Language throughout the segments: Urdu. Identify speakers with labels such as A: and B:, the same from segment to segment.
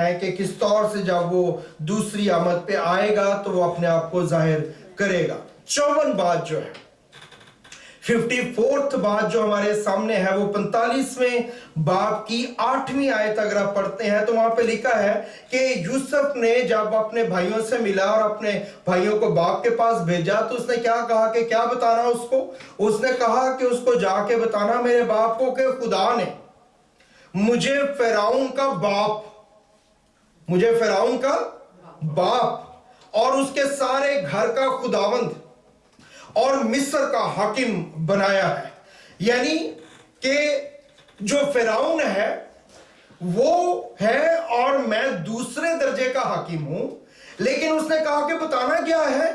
A: ہے کہ کس طور سے جب وہ دوسری آمد پہ آئے گا تو وہ اپنے آپ کو ظاہر کرے گا۔ 54 بات جو ہے، 54th بات جو ہمارے سامنے ہے وہ 45ویں باب کی 8ویں آیت اگر آپ پڑھتے ہیں تو وہاں پہ لکھا ہے کہ یوسف نے جب اپنے بھائیوں سے ملا اور اپنے بھائیوں کو باپ کے پاس بھیجا تو اس نے کیا کہا کہ کیا بتانا اس کو؟ اس نے کہا کہ اس کو جا کے بتانا میرے باپ کو کہ خدا نے مجھے فرعون کا باپ اور اس کے سارے گھر کا خداوند اور مصر کا حاکم بنایا ہے۔ یعنی کہ جو فرعون ہے وہ ہے اور میں دوسرے درجے کا حاکم ہوں، لیکن اس نے کہا کہ بتانا کیا ہے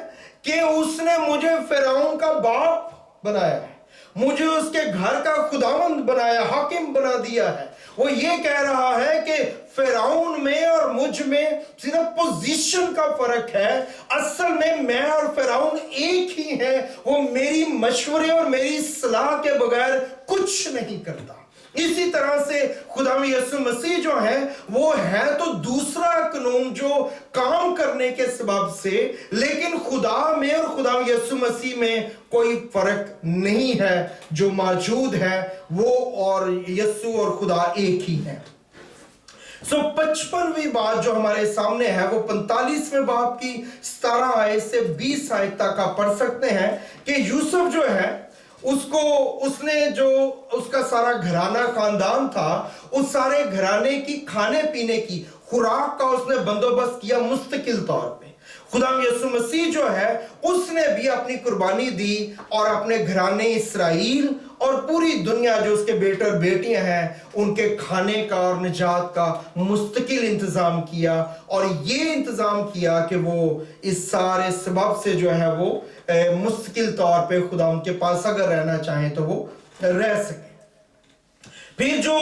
A: کہ اس نے مجھے فرعون کا باپ بنایا ہے، مجھے اس کے گھر کا خداوند بنایا، حاکم بنا دیا ہے۔ وہ یہ کہہ رہا ہے کہ فرعون میں اور مجھ میں صرف پوزیشن کا فرق ہے، اصل میں اور فرعون ایک ہی ہے۔ وہ میری مشورے اور میری صلاح کے بغیر کچھ نہیں کرتا۔ اسی طرح سے خدا یسوع مسیح جو ہے وہ ہے تو دوسرا قانون جو کام کرنے کے سبب سے، لیکن خدا میں اور خدا یسوع مسیح میں کوئی فرق نہیں ہے، جو موجود ہے وہ اور یسوع اور خدا ایک ہی ہے۔ 55ویں بات جو ہمارے سامنے ہے وہ 45ویں باب کی 17 آیت سے 20 آیت تک آپ پڑھ سکتے ہیں کہ یوسف جو ہے اس نے جو اس کا سارا گھرانہ خاندان تھا، اس سارے گھرانے کی کھانے پینے کی خوراک کا اس نے بندوبست کیا مستقل طور پہ۔ خدا یسوع مسیح جو ہے اس نے بھی اپنی قربانی دی اور اپنے گھرانے اسرائیل اور پوری دنیا جو اس کے بیٹے اور بیٹیاں ہیں ان کے کھانے کا اور نجات کا مستقل انتظام کیا، اور یہ انتظام کیا کہ وہ اس سارے سبب سے جو ہے وہ مستقل طور پہ خدا ان کے پاس اگر رہنا چاہیں تو وہ رہ سکے۔ پھر جو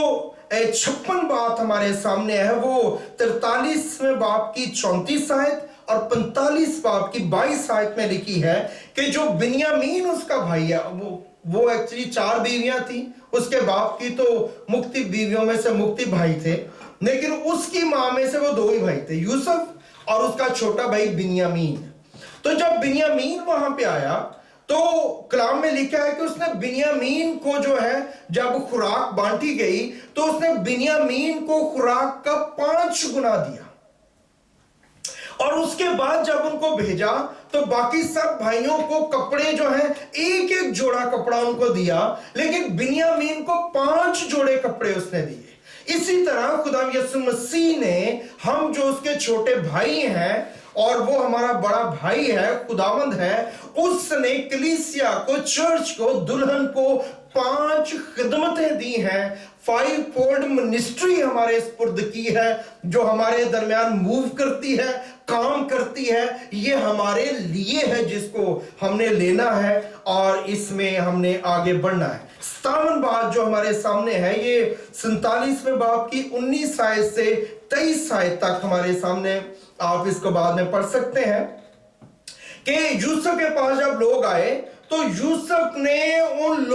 A: 56 بات ہمارے سامنے ہے وہ 43ویں باب کی 34 آیت اور 45 باب کی 22 آیت میں لکھی ہے کہ جو بنیامین اس کا بھائی ہے، وہ ایکچولی 4 بیویاں تھیں، اس کے باپ کی تو مختلف بیویوں میں سے مختلف بھائی تھے، لیکن اس کی ماں میں سے وہ 2 ہی بھائی تھے، یوسف اور اس کا چھوٹا بھائی بنیامین۔ تو جب بنیامین وہاں پہ آیا تو کلام میں لکھا ہے کہ اس نے بنیامین کو جو ہے جب خوراک بانٹی گئی تو اس نے بنیامین کو خوراک کا 5 گنا دیا، اور اس کے بعد جب ان کو بھیجا تو باقی سب بھائیوں کو کپڑے جو ہیں ایک ایک جوڑا کپڑا ان کو دیا، لیکن بنیامین کو 5 جوڑے کپڑے اس نے دیے۔ اسی طرح خدا یسوع مسیح نے ہم جو اس کے چھوٹے بھائی ہیں اور وہ ہمارا بڑا بھائی ہے، خداوند ہے، اس نے کلیسیا کو، چرچ کو، دلہن کو 5 خدمتیں دی ہیں، 5 فولڈ منسٹری ہمارے سپرد کی ہے، جو ہمارے درمیان موو کرتی ہے، کام کرتی ہے۔ یہ ہمارے لیے ہے جس کو ہم نے لینا ہے اور اس میں ہم نے آگے بڑھنا ہے۔ 57 بات جو ہمارے سامنے ہے یہ 47ویں باب کی 19 آیت سے 23 آیت تک ہمارے سامنے، آپ اس کو بعد میں پڑھ سکتے ہیں کہ یوسف کے پاس جب لوگ آئے تو یوسف نے ان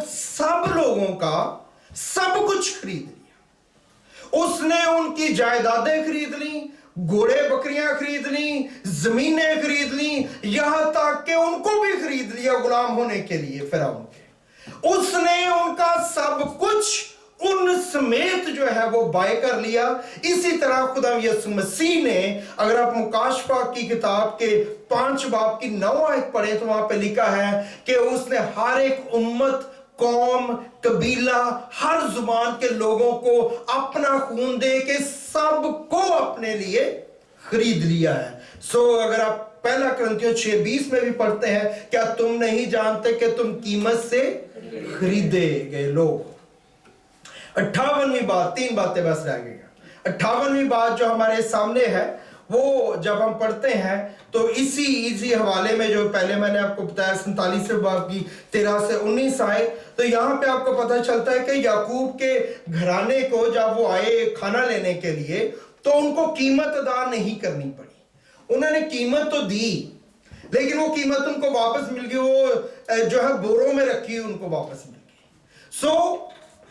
A: سب لوگوں کا سب کچھ خرید لیا۔ اس نے ان کی جائیدادیں خرید لیں، گھوڑے بکریاں خرید لیں، زمینیں خرید لیں، یہاں تک کہ ان کو بھی خرید لیا غلام ہونے کے لیے فرعون کے۔ اس نے ان کا سب کچھ ان سمیت جو ہے وہ بائے کر لیا۔ اسی طرح خدا یسوع مسیح نے، اگر آپ مکاشفہ کی کتاب کے 5 باب کی 9 آیت پڑھیں تو وہاں پہ لکھا ہے کہ اس نے ہر ایک امت، قوم، قبیلہ، ہر زبان کے لوگوں کو اپنا خون دے کے سب کو اپنے لیے خرید لیا ہے۔ اگر آپ پہلا کرنتھیوں 6:20 میں بھی پڑھتے ہیں، کیا تم نہیں جانتے کہ تم قیمت سے خریدے گئے لوگ۔ 58ویں بات، 3 باتیں بس رہ گئی ہیں۔ 58ویں بات جو ہمارے سامنے ہے وہ جب ہم پڑھتے ہیں تو اسی حوالے میں جو پہلے میں نے آپ کو بتایا 47ویں باب کی 13 سے 19 آئے، تو یہاں پہ آپ کو پتہ چلتا ہے کہ یعقوب کے گھرانے کو جب وہ آئے کھانا لینے کے لیے تو ان کو قیمت ادا نہیں کرنی پڑی۔ انہوں نے قیمت تو دی لیکن وہ قیمت ان کو واپس مل گئی، وہ جو ہے بوروں میں رکھی ان کو واپس مل گئی۔